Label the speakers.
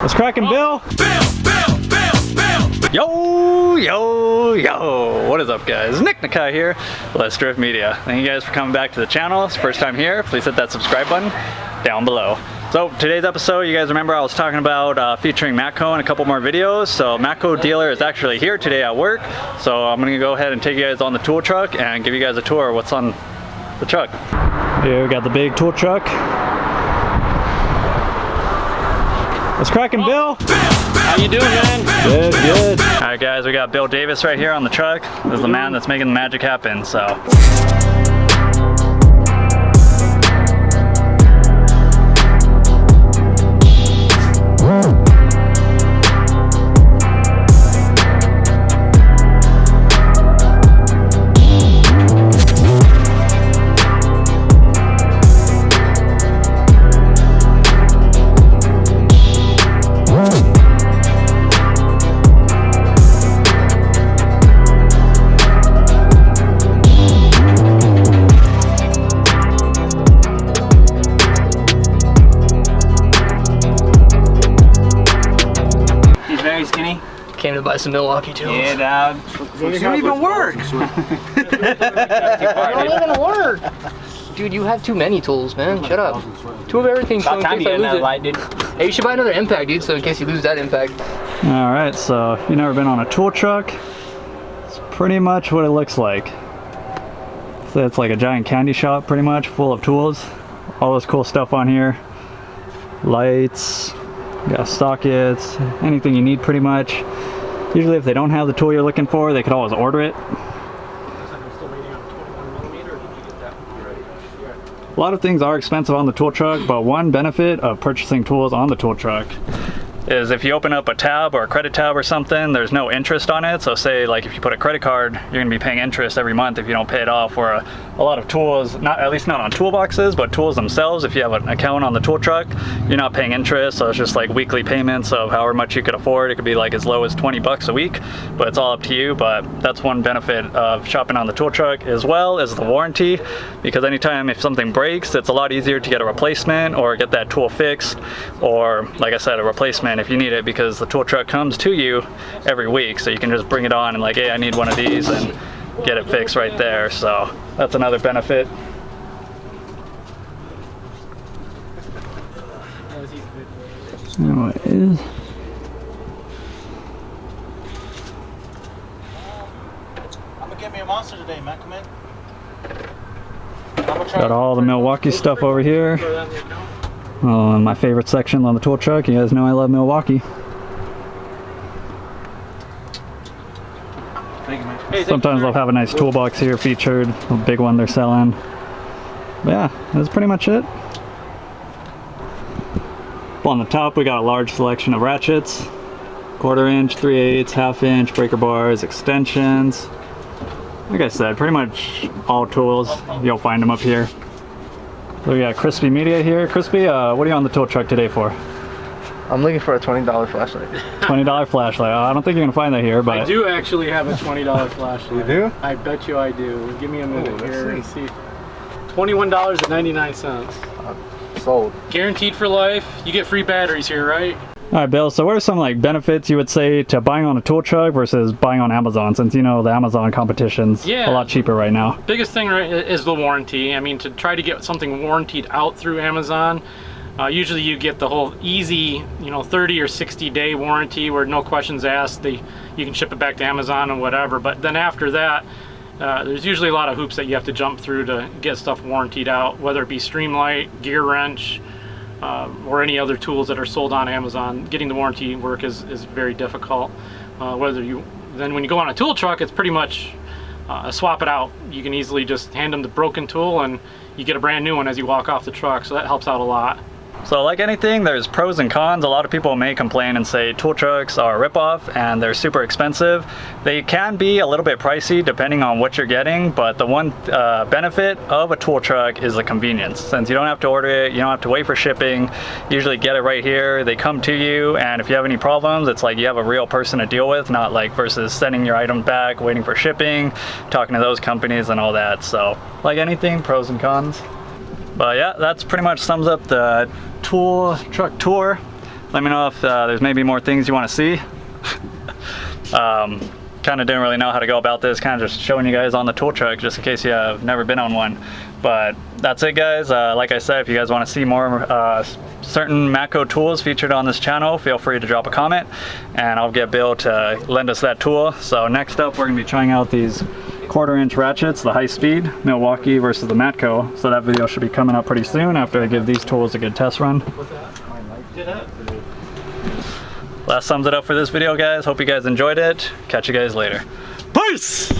Speaker 1: What's cracking, Bill? Yo! What is up, guys? Nick Nakai here, Let's Drift Media. Thank you guys for coming back to the channel. It's first time here. Please hit that subscribe button down below. So today's episode, you guys remember I was talking about featuring Matco in a couple more videos. So Matco dealer is actually here today at work. So I'm gonna go ahead and take you guys on the tool truck and give you guys a tour of what's on the truck. Here we got the big tool truck. What's cracking, Bill?
Speaker 2: How you doing, man?
Speaker 1: Good, good. All right, guys, we got Bill Davis right here on the truck. This is the man that's making the magic happen, so.
Speaker 2: Came to buy some Milwaukee tools.
Speaker 3: Yeah, dog.
Speaker 2: They don't even work. They don't even work. Dude, you have too many tools, man. Shut up. Two of everything, so in case I lose it.
Speaker 3: Light, dude.
Speaker 2: Hey, you should buy another impact, dude, so in case you lose that impact.
Speaker 1: All right, so if you've never been on a tool truck, it's pretty much what it looks like. So it's like a giant candy shop, pretty much, full of tools. All this cool stuff on here. Lights, you got sockets, anything you need pretty much. Usually if they don't have the tool you're looking for, they could always order it. A lot of things are expensive on the tool truck, but one benefit of purchasing tools on the tool truck is if you open up a tab or a credit tab or something, there's no interest on it. So say like if you put a credit card, you're gonna be paying interest every month if you don't pay it off. Where a lot of tools, at least not on toolboxes, but tools themselves, if you have an account on the tool truck, you're not paying interest. So it's just like weekly payments of however much you could afford. It could be like as low as 20 bucks a week, but it's all up to you. But that's one benefit of shopping on the tool truck, as well as the warranty, because anytime if something breaks, it's a lot easier to get a replacement or get that tool fixed, or like I said, a replacement if you need it, because the tool truck comes to you every week, so you can just bring it on and like, hey, I need one of these, and get it fixed right there. So that's another benefit. Anyways,
Speaker 4: I'm gonna get me a monster today, man. Come in.
Speaker 1: got all the Milwaukee stuff over here. Oh, my favorite section on the tool truck. You guys know I love Milwaukee.
Speaker 4: Thank you, man.
Speaker 1: Sometimes they'll have a nice toolbox here featured, a big one they're selling. But yeah, that's pretty much it. On the top, we got a large selection of ratchets, 1/4 inch, 3/8, 1/2 inch, breaker bars, extensions. Like I said, pretty much all tools, you'll find them up here. So we got Crispy Media here. Crispy, what are you on the tool truck today for?
Speaker 5: I'm looking for a $20 flashlight.
Speaker 1: $20 flashlight. I don't think you're gonna find that here, but
Speaker 6: I do actually have a $20 flashlight.
Speaker 5: You do?
Speaker 6: I bet you I do. Give me a minute here and see. $21.99.
Speaker 5: Sold.
Speaker 6: Guaranteed for life. You get free batteries here, right?
Speaker 1: all right, Bill, so what are some like benefits you would say to buying on a tool truck versus buying on Amazon, since you know the Amazon competition's a lot cheaper right now?
Speaker 6: Biggest thing is the warranty. I mean, to try to get something warrantied out through Amazon, usually you get the whole easy, 30 or 60 day warranty where no questions asked. You can ship it back to Amazon and whatever. But then after that, there's usually a lot of hoops that you have to jump through to get stuff warrantied out, whether it be Streamlight, Gear Wrench, or any other tools that are sold on Amazon. Getting the warranty work is very difficult. Then when you go on a tool truck, it's pretty much a swap it out. You can easily just hand them the broken tool and you get a brand new one as you walk off the truck, so that helps out a lot.
Speaker 1: So like anything, there's pros and cons. A lot of people may complain and say tool trucks are a ripoff and they're super expensive. They can be a little bit pricey depending on what you're getting, but the one benefit of a tool truck is the convenience. Since you don't have to order it, you don't have to wait for shipping, you usually get it right here, they come to you, and if you have any problems, it's like you have a real person to deal with, not like versus sending your item back, waiting for shipping, talking to those companies and all that. So like anything, pros and cons. But yeah, that's pretty much sums up the tool truck tour. Let me know if there's maybe more things you want to see. Kind of didn't really know how to go about this, kind of just showing you guys on the tool truck just in case you have never been on one. But that's it, guys. Like I said, if you guys want to see more certain Matco tools featured on this channel, feel free to drop a comment and I'll get Bill to lend us that tool. So next up, we're going to be trying out these 1/4 inch ratchets, the high speed Milwaukee versus the Matco. So that video should be coming up pretty soon after I give these tools a good test run. That sums it up for this video, guys. Hope you guys enjoyed it. Catch you guys later. Peace!